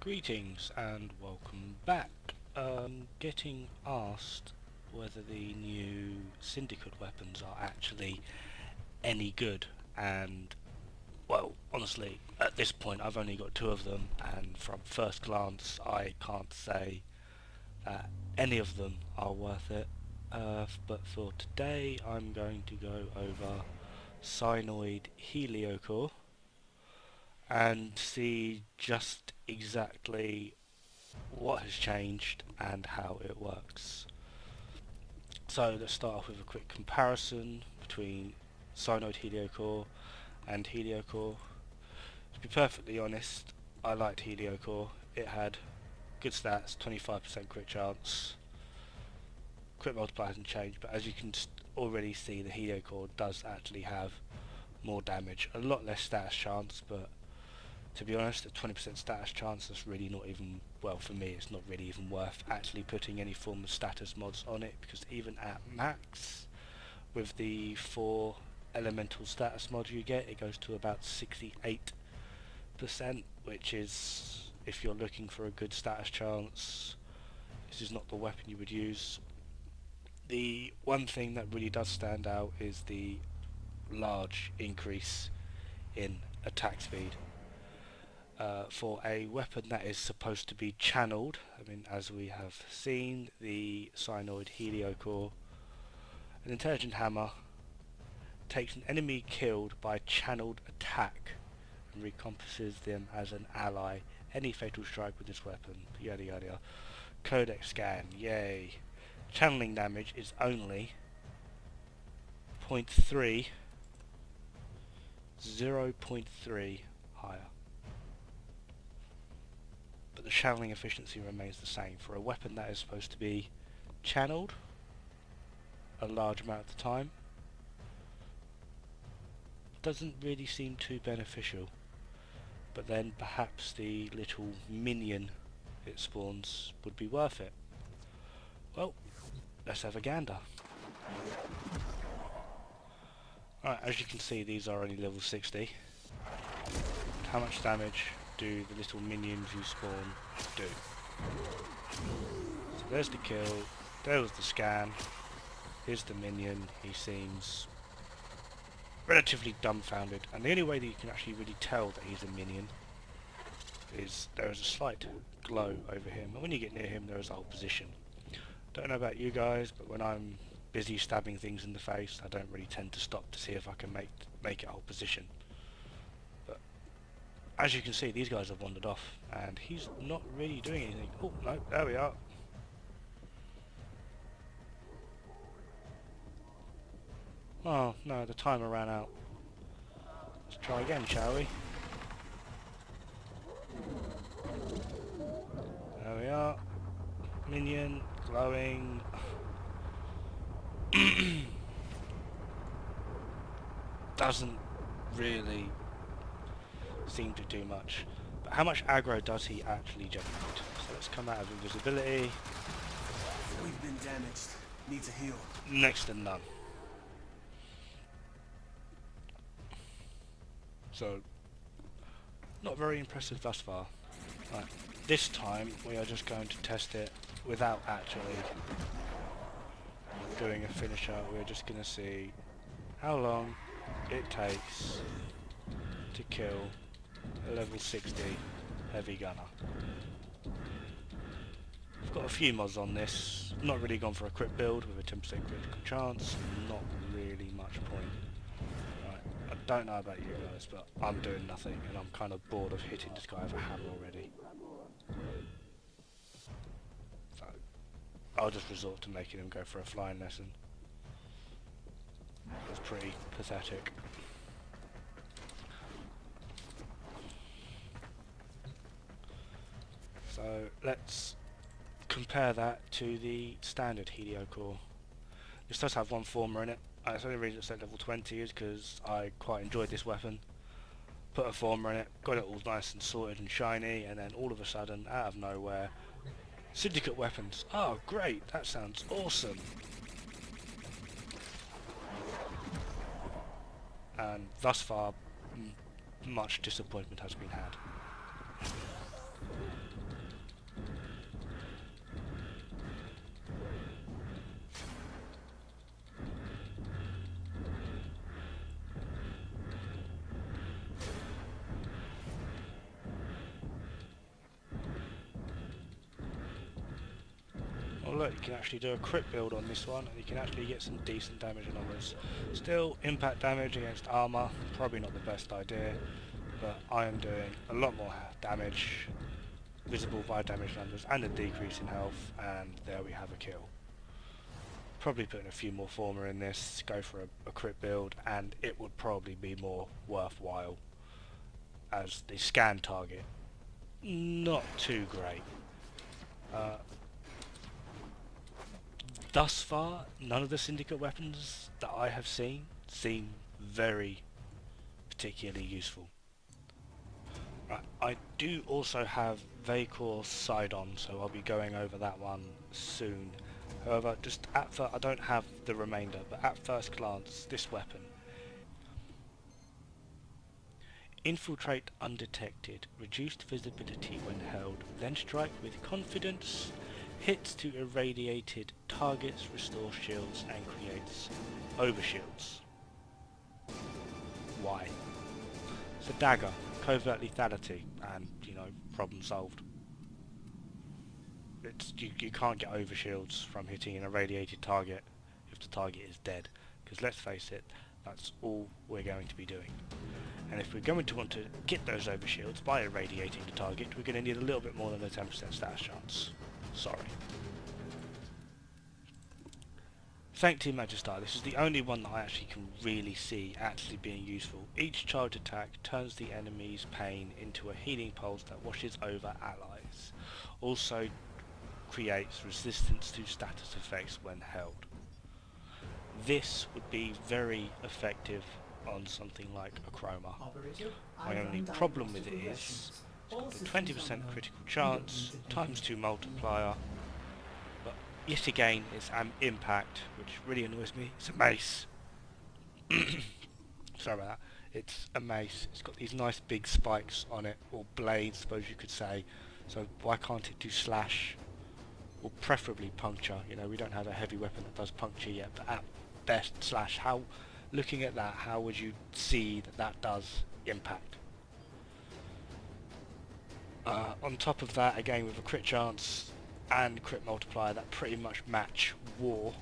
Greetings and welcome back. Getting asked whether the new Syndicate weapons are actually any good, and well, honestly, at this point I've only got two of them, and from first glance I can't say that any of them are worth it. But for today I'm going to go over Synoid Heliocor and see just exactly what has changed and how it works. So let's start off with a quick comparison between Synoid Heliocor and Heliocor. To be perfectly honest, I liked Heliocor. It had good stats, 25% crit chance. Crit multiplier hasn't changed, but as you can already see, the Heliocor does actually have more damage. A lot less status chance, but to be honest, a 20% status chance, that's really not even, well, for me it's not really even worth actually putting any form of status mods on it, because even at max, with the 4 elemental status mod you get, it goes to about 68%, which is, if you're looking for a good status chance, this is not the weapon you would use. The one thing that really does stand out is the large increase in attack speed. For a weapon that is supposed to be channeled, I mean, as we have seen, the Synoid Heliocor, an intelligent hammer takes an enemy killed by channeled attack and recompasses them as an ally. Any fatal strike with this weapon, yada yada. Codex scan, yay. Channeling damage is only 0.3, 0.3 higher. But the channeling efficiency remains the same. For a weapon that is supposed to be channeled a large amount of the time, doesn't really seem too beneficial. But then perhaps the little minion it spawns would be worth it. Well, let's have a gander. Alright, as you can see, these are only level 60. How much damage do the little minions you spawn do? So there's the kill, there was the scan, here's the minion. He seems relatively dumbfounded, and the only way that you can actually really tell that he's a minion is there is a slight glow over him, and when you get near him there is a whole position. Don't know about you guys, but when I'm busy stabbing things in the face, I don't really tend to stop to see if I can make it a whole position. But as you can see, these guys have wandered off, and he's not really doing anything. Oh no, there we are. Oh no, the timer ran out. Let's try again, shall we? There we are. Minion, glowing. Doesn't really seem to do much. But how much aggro does he actually generate? So let's come out of invisibility. We've been damaged. Need to heal. Next to none. So, not very impressive thus far. Right, this time we are just going to test it without actually doing a finisher. We're just going to see how long it takes to kill a level 60 heavy gunner. I've got a few mods on this. I'm not really gone for a crit build with a 10% critical chance. Not really much point. Right, I don't know about you guys, but I'm doing nothing, and I'm kind of bored of hitting this guy with a hammer already. So I'll just resort to making him go for a flying lesson. It's pretty pathetic. So let's compare that to the standard Heliocor. This does have one former in it. That's the only reason it's at level 20 is because I quite enjoyed this weapon. Put a former in it, got it all nice and sorted and shiny, and then all of a sudden, out of nowhere, Syndicate weapons. Oh great, that sounds awesome. And thus far, much disappointment has been had. look, you can actually do a crit build on this one, and you can actually get some decent damage numbers. Still, impact damage against armor, probably not the best idea, but I am doing a lot more damage, visible by damage numbers, and a decrease in health, and there we have a kill. Probably putting a few more former in this, go for a crit build, and it would probably be more worthwhile as the scan target. Not too great. Thus far, none of the Syndicate weapons that I have seen seem very particularly useful. Right, I do also have Heliocor Sidon, so I'll be going over that one soon. However, just at first, I don't have the remainder, but at first glance, this weapon. Infiltrate undetected, reduced visibility when held, then strike with confidence, hits to irradiated targets, restore shields, and creates overshields. Why? It's a dagger, covert lethality, and, you know, problem solved. You can't get overshields from hitting an irradiated target if the target is dead, because let's face it, that's all we're going to be doing. And if we're going to want to get those overshields by irradiating the target, we're going to need a little bit more than a 10% status chance. Sorry. Sanctity Magistar, this is the only one that I actually can really see actually being useful. Each charge attack turns the enemy's pain into a healing pulse that washes over allies. Also creates resistance to status effects when held. This would be very effective on something like a Chroma. My only problem with it is it's got a 20% critical chance, times 2 multiplier, but yet again it's an impact, which really annoys me. It's a mace. Sorry about that. It's a mace. It's got these nice big spikes on it, or blades, suppose you could say. So why can't it do slash, or preferably puncture? You know, we don't have a heavy weapon that does puncture yet, but at best slash. How, looking at that, how would you see that that does impact? On top of that, again with a crit chance and crit multiplier that pretty much match war,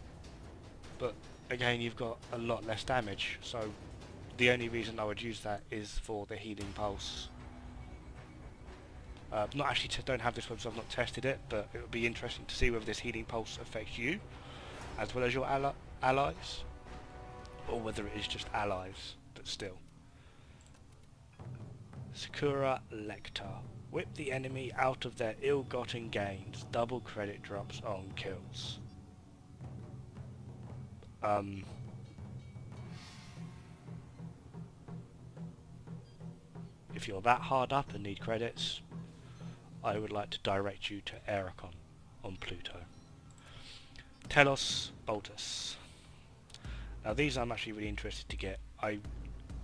but again you've got a lot less damage, so the only reason I would use that is for the healing pulse. Not actually, don't have this one, so I've not tested it, but it would be interesting to see whether this healing pulse affects you as well as your allies, or whether it is just allies, but still. Sakura Lecter. Whip the enemy out of their ill-gotten gains. Double credit drops on kills. If you're that hard up and need credits, I would like to direct you to Ericon on Pluto. Telos Boltus. Now these I'm actually really interested to get.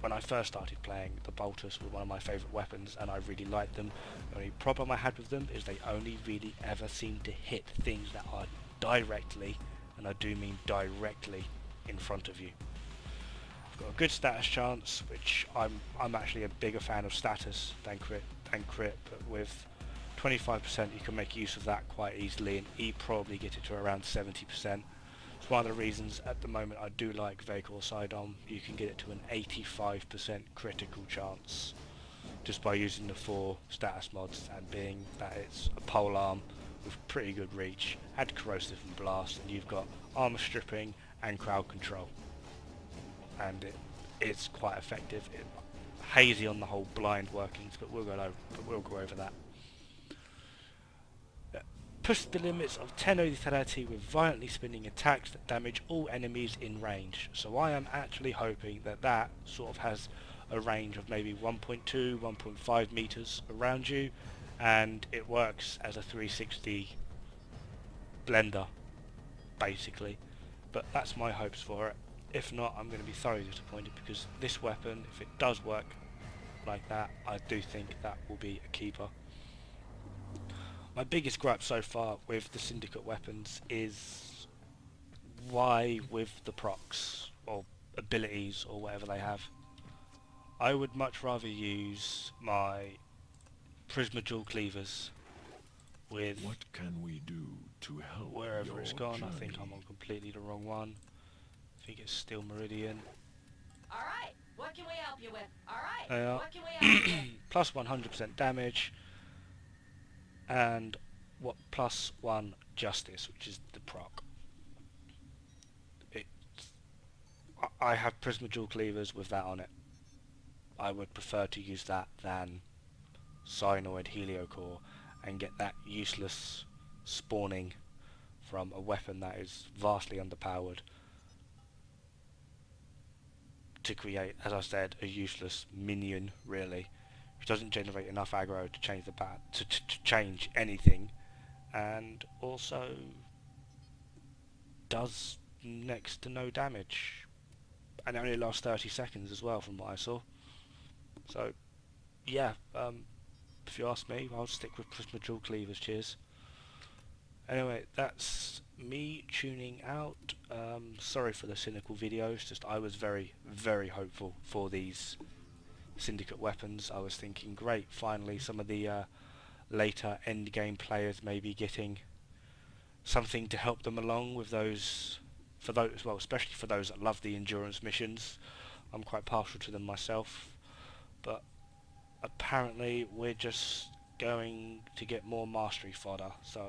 When I first started playing, the Boltus were one of my favourite weapons and I really liked them. The only problem I had with them is they only really ever seem to hit things that are directly, and I do mean directly, in front of you. I've got a good status chance, which I'm actually a bigger fan of status than crit, but with 25% you can make use of that quite easily, and probably get it to around 70%. It's one of the reasons at the moment I do like Heliocor Sidon. You can get it to an 85% critical chance just by using the 4 status mods, and being that it's a pole arm with pretty good reach, add corrosive and blast, and you've got armor stripping and crowd control, and it's quite effective. Hazy on the whole blind workings, but we'll go over that. Push the limits of Tenno lethality with violently spinning attacks that damage all enemies in range. So I am actually hoping that that sort of has a range of maybe 1.2, 1.5 meters around you, and it works as a 360 blender, basically. But that's my hopes for it. If not, I'm going to be thoroughly disappointed, because this weapon, if it does work like that, I do think that will be a keeper. My biggest gripe so far with the Syndicate weapons is why with the procs, or abilities, or whatever they have. I would much rather use my Prisma Dual Cleavers with What can we do to help wherever your it's gone. journey? I think I'm on completely the wrong one. I think it's still Meridian. Alright, what can we help you with? Alright, They are what can we help you with? plus 100% damage and what plus 1 justice, which is the proc. I have Prisma Dual Cleavers with that on it. I would prefer to use that than Synoid Heliocor and get that useless spawning from a weapon that is vastly underpowered to create, as I said, a useless minion, really, which doesn't generate enough aggro to change the to change anything, and also does next to no damage, and it only lasts 30 seconds as well, from what I saw. So, yeah, if you ask me, I'll stick with Prisma Dual Cleavers. Cheers. Anyway, that's me tuning out. Sorry for the cynical videos, just I was very, very hopeful for these Syndicate weapons. I was thinking, great, finally some of the later end game players may be getting something to help them along with those, for those, well, especially for those that love the endurance missions. I'm quite partial to them myself, but apparently we're just going to get more mastery fodder. So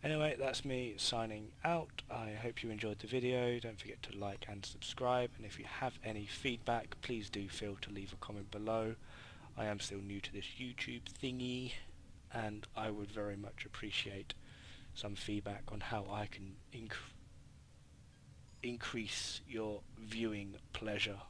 anyway, that's me signing out. I hope you enjoyed the video. Don't forget to like and subscribe, and if you have any feedback, please do feel to leave a comment below. I am still new to this YouTube thingy, and I would very much appreciate some feedback on how I can increase your viewing pleasure.